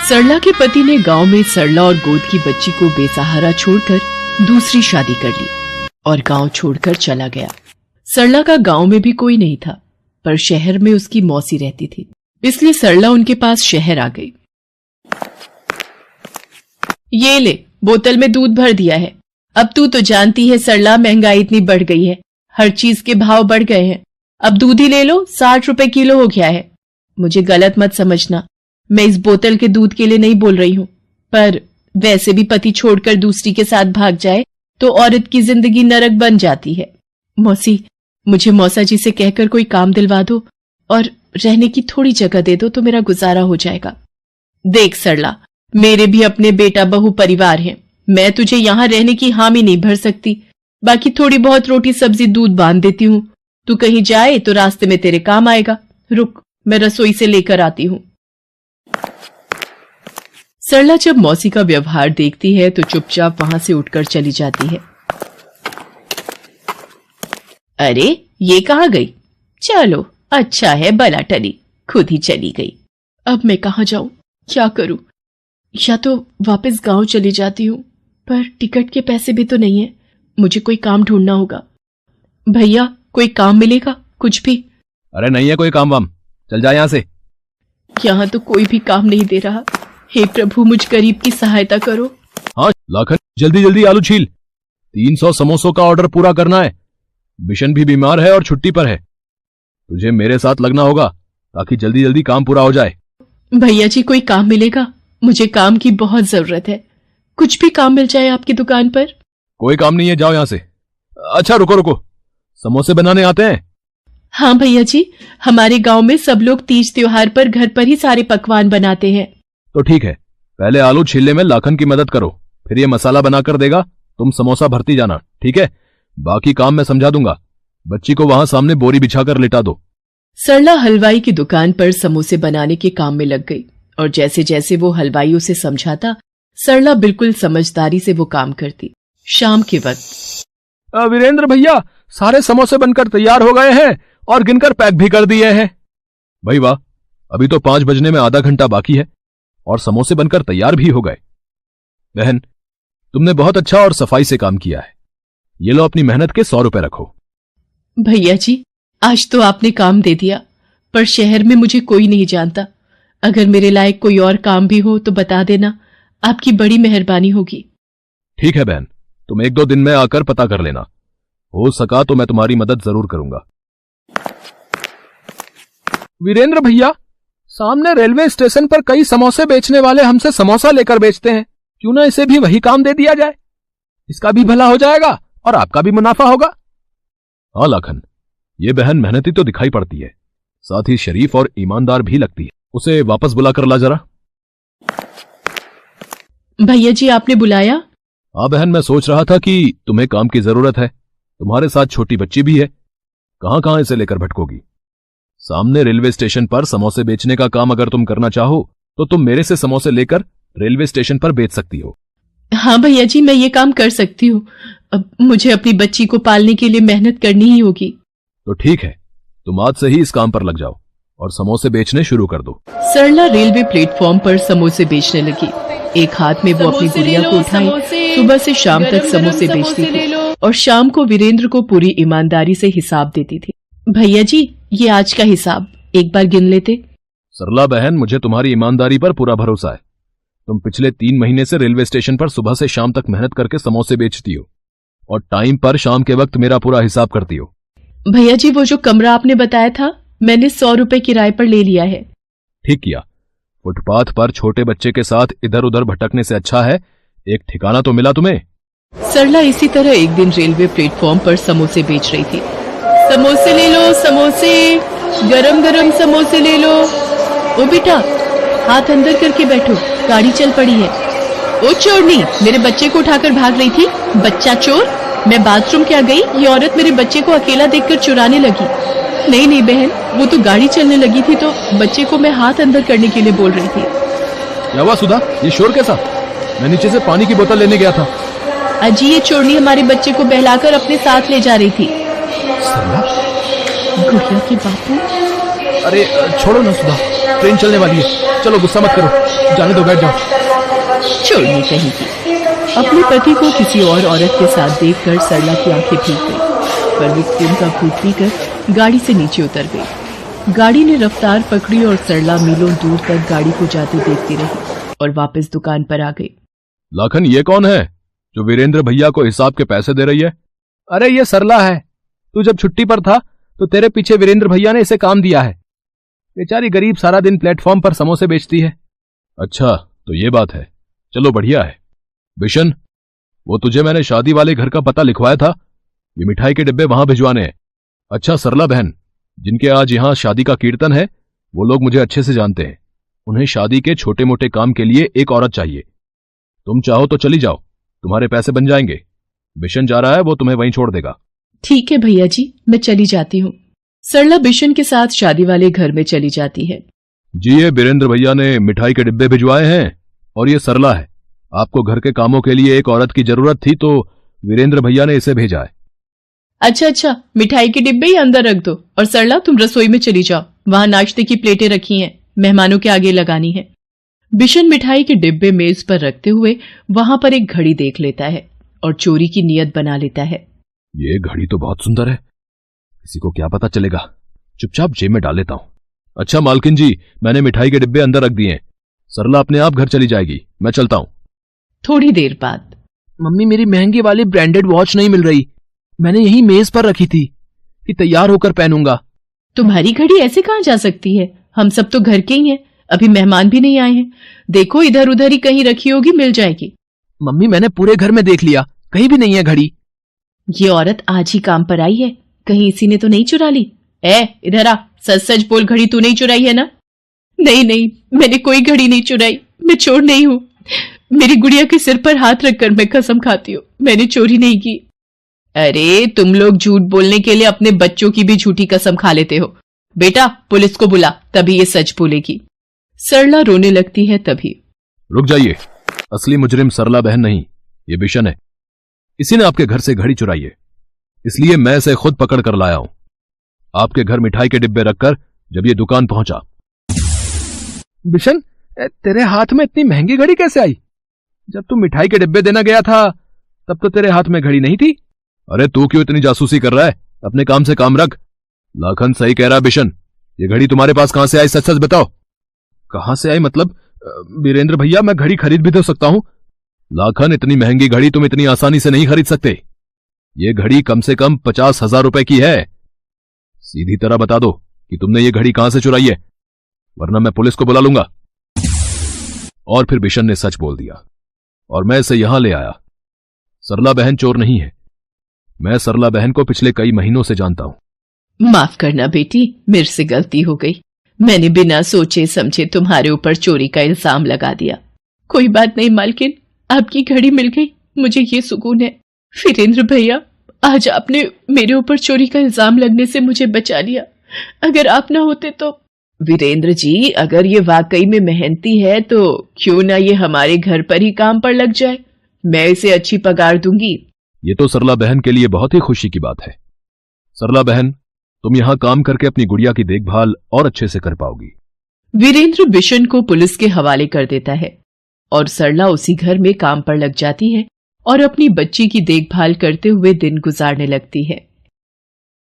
सरला के पति ने गांव में सरला और गोद की बच्ची को बेसहारा छोड़कर दूसरी शादी कर ली और गांव छोड़कर चला गया। सरला का गांव में भी कोई नहीं था, पर शहर में उसकी मौसी रहती थी, इसलिए सरला उनके पास शहर आ गई। ये ले, बोतल में दूध भर दिया है। अब तू तो जानती है सरला, महंगाई इतनी बढ़ गई है, हर चीज के भाव बढ़ गए हैं। अब दूध ही ले लो, 60 रुपए किलो हो गया है। मुझे गलत मत समझना, मैं इस बोतल के दूध के लिए नहीं बोल रही हूं, पर वैसे भी पति छोड़कर दूसरी के साथ भाग जाए तो औरत की जिंदगी नरक बन जाती है। मौसी, मुझे मौसा जी से कहकर कोई काम दिलवा दो और रहने की थोड़ी जगह दे दो तो मेरा गुजारा हो जाएगा। देख सरला, मेरे भी अपने बेटा बहू परिवार हैं, मैं तुझे यहां रहने की हामी नहीं भर सकती। बाकी थोड़ी बहुत रोटी सब्जी दूध बांध देती हूँ, तू कहीं जाए तो रास्ते में तेरे काम आएगा। रुक, मैं रसोई से लेकर आती हूँ। सरला जब मौसी का व्यवहार देखती है तो चुपचाप वहां से उठकर चली जाती है। अरे ये कहाँ गई? चलो अच्छा है, बला टली, खुद ही चली गई। अब मैं कहाँ जाऊं, क्या करूं? या तो वापस गांव चली जाती हूँ, पर टिकट के पैसे भी तो नहीं है, मुझे कोई काम ढूंढना होगा। भैया, कोई काम मिलेगा कुछ भी? अरे नहीं है कोई काम वाम, चल जा यहाँ से। यहाँ तो कोई भी काम नहीं दे रहा। हे प्रभु, मुझ गरीब की सहायता करो। हाँ लाखन, जल्दी जल्दी आलू छील, 300 समोसों का ऑर्डर पूरा करना है। बिशन भी बीमार है और छुट्टी पर है, तुझे मेरे साथ लगना होगा ताकि जल्दी जल्दी काम पूरा हो जाए। भैया जी, कोई काम मिलेगा? मुझे काम की बहुत जरूरत है, कुछ भी काम मिल जाए आपकी दुकान पर। कोई काम नहीं है, जाओ यहाँ से। अच्छा रुको रुको, समोसे बनाने आते हैं? हाँ भैया जी, हमारे गांव में सब लोग तीज त्योहार पर घर पर ही सारे पकवान बनाते हैं। तो ठीक है, पहले आलू छीलने में लाखन की मदद करो, फिर ये मसाला बनाकर देगा, तुम समोसा भरती जाना, ठीक है? बाकी काम मैं समझा दूंगा। बच्ची को वहां सामने बोरी बिछाकर लिटा दो। सरला हलवाई की दुकान पर समोसे बनाने के काम में लग गई और जैसे जैसे वो हलवाई उसे समझाता, सरला बिल्कुल समझदारी से वो काम करती। शाम के वक्त वीरेंद्र भैया, सारे समोसे बनकर तैयार हो गए हैं और गिनकर पैक भी कर दिए हैं। भाई वाह, अभी तो 5 बजने में आधा घंटा बाकी है और समोसे बनकर तैयार भी हो गए। बहन, तुमने बहुत अच्छा और सफाई से काम किया है। ये लो अपनी मेहनत के 100 रुपए रखो। भैया जी, आज तो आपने काम दे दिया, पर शहर में मुझे कोई नहीं जानता। अगर मेरे लायक कोई और काम भी हो तो बता देना, आपकी बड़ी मेहरबानी होगी। ठीक है बहन, तुम 1-2 दिन में आकर पता कर लेना, हो सका तो मैं तुम्हारी मदद जरूर करूंगा। वीरेंद्र भैया, सामने रेलवे स्टेशन पर कई समोसे बेचने वाले हमसे समोसा लेकर बेचते हैं, क्यों ना इसे भी वही काम दे दिया जाए? इसका भी भला हो जाएगा और आपका भी मुनाफा होगा। हाँ लाखन, ये बहन मेहनती तो दिखाई पड़ती है, साथ ही शरीफ और ईमानदार भी लगती है। उसे वापस बुला कर ला जरा। भैया जी, आपने बुलाया? हाँ बहन, मैं सोच रहा था कि तुम्हें काम की जरूरत है, तुम्हारे साथ छोटी बच्ची भी है, कहां कहां इसे लेकर भटकोगी। सामने रेलवे स्टेशन पर समोसे बेचने का काम अगर तुम करना चाहो तो तुम मेरे से समोसे लेकर रेलवे स्टेशन पर बेच सकती हो। हाँ भैया जी, मैं ये काम कर सकती हूँ। अब मुझे अपनी बच्ची को पालने के लिए मेहनत करनी ही होगी। तो ठीक है, तुम आज से ही इस काम पर लग जाओ और समोसे बेचने शुरू कर दो। सरला रेलवे प्लेटफॉर्म पर समोसे बेचने लगी। एक हाथ में वो अपनी गुड़िया को उठाए सुबह से शाम तक समोसे बेचती थी और शाम को वीरेंद्र को पूरी ईमानदारी से हिसाब देती थी। भैया जी, ये आज का हिसाब एक बार गिन लेते। सरला बहन, मुझे तुम्हारी ईमानदारी पर पूरा भरोसा है। तुम पिछले 3 महीने से रेलवे स्टेशन पर सुबह से शाम तक मेहनत करके समोसे बेचती हो और टाइम पर शाम के वक्त मेरा पूरा हिसाब करती हो। भैया जी, वो जो कमरा आपने बताया था, मैंने 100 रुपए किराए पर ले लिया है। ठीक किया, फुटपाथ पर छोटे बच्चे के साथ इधर उधर भटकने से अच्छा है एक ठिकाना तो मिला तुम्हें। सरला इसी तरह एक दिन रेलवे प्लेटफॉर्म पर समोसे बेच रही थी। समोसे ले लो, समोसे, गरम गरम समोसे ले लो। ओ बेटा, हाथ अंदर करके बैठो, गाड़ी चल पड़ी है। ओ चोरनी, मेरे बच्चे को उठाकर भाग रही थी, बच्चा चोर। मैं बाथरूम क्या गई, ये औरत मेरे बच्चे को अकेला देखकर चुराने लगी। नहीं नहीं बहन, वो तो गाड़ी चलने लगी थी तो बच्चे को मैं हाथ अंदर करने के लिए बोल रही थी। क्या हुआ सुधा, ये शोर कैसा? मैं नीचे से पानी की बोतल लेने गया था। अजी, ये चोरनी हमारे बच्चे को बहलाकर अपने साथ ले जा रही थी। सरला, गुड़िया के बापू। अरे छोड़ो ना सुधा, ट्रेन चलने वाली है। चलो गुस्सा मत करो, जाने दो, बैठ जाओ। छोड़नी कहीं की। अपने पति को किसी और औरत के साथ देखकर सरला की आंखें भीग गई, पर वो खून का घूंट पीकर गाड़ी से नीचे उतर गई। गाड़ी ने रफ्तार पकड़ी और सरला मीलों दूर तक गाड़ी को जाते देखती रही और वापस दुकान पर आ गई। लाखन, ये कौन है जो वीरेंद्र भैया को हिसाब के पैसे दे रही है? अरे ये सरला है। तू जब छुट्टी पर था तो तेरे पीछे वीरेंद्र भैया ने इसे काम दिया है। बेचारी गरीब सारा दिन प्लेटफॉर्म पर समोसे बेचती है। अच्छा, तो ये बात है। चलो बढ़िया है। बिशन, वो तुझे मैंने शादी वाले घर का पता लिखवाया था, ये मिठाई के डिब्बे वहां भिजवाने हैं। अच्छा सरला बहन, जिनके आज यहां शादी का कीर्तन है, वो लोग मुझे अच्छे से जानते हैं। उन्हें शादी के छोटे मोटे काम के लिए एक औरत चाहिए। तुम चाहो तो चली जाओ, तुम्हारे पैसे बन जाएंगे। बिशन जा रहा है, वो तुम्हें वहीं छोड़ देगा। ठीक है भैया जी, मैं चली जाती हूँ। सरला बिशन के साथ शादी वाले घर में चली जाती है। जी, ये वीरेंद्र भैया ने मिठाई के डिब्बे भिजवाए हैं और ये सरला है। आपको घर के कामों के लिए एक औरत की जरूरत थी तो वीरेंद्र भैया ने इसे भेजा है। अच्छा, मिठाई के डिब्बे ही अंदर रख दो और सरला तुम रसोई में चली जाओ, वहां नाश्ते की प्लेटें रखी हैं, मेहमानों के आगे लगानी है। बिशन मिठाई के डिब्बे मेज पर रखते हुए वहां पर एक घड़ी देख लेता है और चोरी की नीयत बना लेता है। ये घड़ी तो बहुत सुंदर है, किसी को क्या पता चलेगा। चुपचाप जेब में डाल लेता हूं। अच्छा मालकिन जी, मैंने मिठाई के डिब्बे अंदर रख दिए हैं। सरला अपने आप घर चली जाएगी, मैं चलता हूं। थोड़ी देर बाद, मम्मी, मेरी महंगी वाली ब्रांडेड वॉच नहीं मिल रही। मैंने यही मेज पर रखी थी कि तैयार होकर पहनूंगा। तुम्हारी घड़ी ऐसे कहां जा सकती है? हम सब तो घर के ही हैं, अभी मेहमान भी नहीं आए हैं। देखो इधर उधर ही कहीं रखी होगी, मिल जाएगी। मम्मी, मैंने पूरे घर में देख लिया, कहीं भी नहीं है घड़ी। ये औरत आज ही काम पर आई है, कहीं इसी ने तो नहीं चुरा ली? इधर आ, सच सच बोल, घड़ी तू नहीं चुराई है ना? नहीं, मैंने कोई घड़ी नहीं चुराई, मैं चोर नहीं हूं। मेरी गुड़िया के सिर पर हाथ रखकर मैं कसम खाती हूँ, मैंने चोरी नहीं की। अरे तुम लोग झूठ बोलने के लिए अपने बच्चों की भी झूठी कसम खा लेते हो। बेटा, पुलिस को बुला, तभी ये सच बोलेगी। सरला रोने लगती है तभी। रुक जाइए, असली मुजरिम सरला बहन नहीं, ये बिशन है। इसी ने आपके घर से घड़ी चुराई है, इसलिए मैं इसे खुद पकड़ कर लाया हूं। आपके घर मिठाई के डिब्बे रखकर जब ये दुकान पहुंचा। बिशन, तेरे हाथ में इतनी महंगी घड़ी कैसे आई? जब तू मिठाई के डिब्बे देना गया था तब तो तेरे हाथ में घड़ी नहीं थी। अरे तू क्यों इतनी जासूसी कर रहा है? अपने काम से काम रख। लाखन सही कह रहा है बिशन, ये घड़ी तुम्हारे पास कहां से आई, सच सच बताओ। कहां से आई मतलब? वीरेंद्र भैया, मैं घड़ी खरीद भी तो सकता हूं। लाखन, इतनी महंगी घड़ी तुम इतनी आसानी से नहीं खरीद सकते। ये घड़ी कम से कम 50,000 रुपए की है। सीधी तरह बता दो कि तुमने ये घड़ी कहां से चुराई है, वरना मैं पुलिस को बुला लूंगा। और फिर बिशन ने सच बोल दिया और मैं इसे यहां ले आया। सरला बहन चोर नहीं है। मैं सरला बहन को पिछले कई महीनों से जानता हूं। माफ करना बेटी, मेरे से गलती हो गई। मैंने बिना सोचे समझे तुम्हारे ऊपर चोरी का इल्जाम लगा दिया। कोई बात नहीं मालकिन, आपकी घड़ी मिल गई, मुझे ये सुकून है। वीरेंद्र भैया, आज आपने मेरे ऊपर चोरी का इल्जाम लगने से मुझे बचा लिया। अगर आप ना होते तो। वीरेंद्र जी, अगर ये वाकई में मेहनती है तो क्यों ना ये हमारे घर पर ही काम पर लग जाए, मैं इसे अच्छी पगार दूंगी। ये तो सरला बहन के लिए बहुत ही खुशी की बात है। सरला बहन, तुम यहां काम करके अपनी गुड़िया की देखभाल और अच्छे से कर पाओगी। वीरेंद्र बिशन को पुलिस के हवाले कर देता है और सरला उसी घर में काम पर लग जाती है और अपनी बच्ची की देखभाल करते हुए दिन गुजारने लगती है।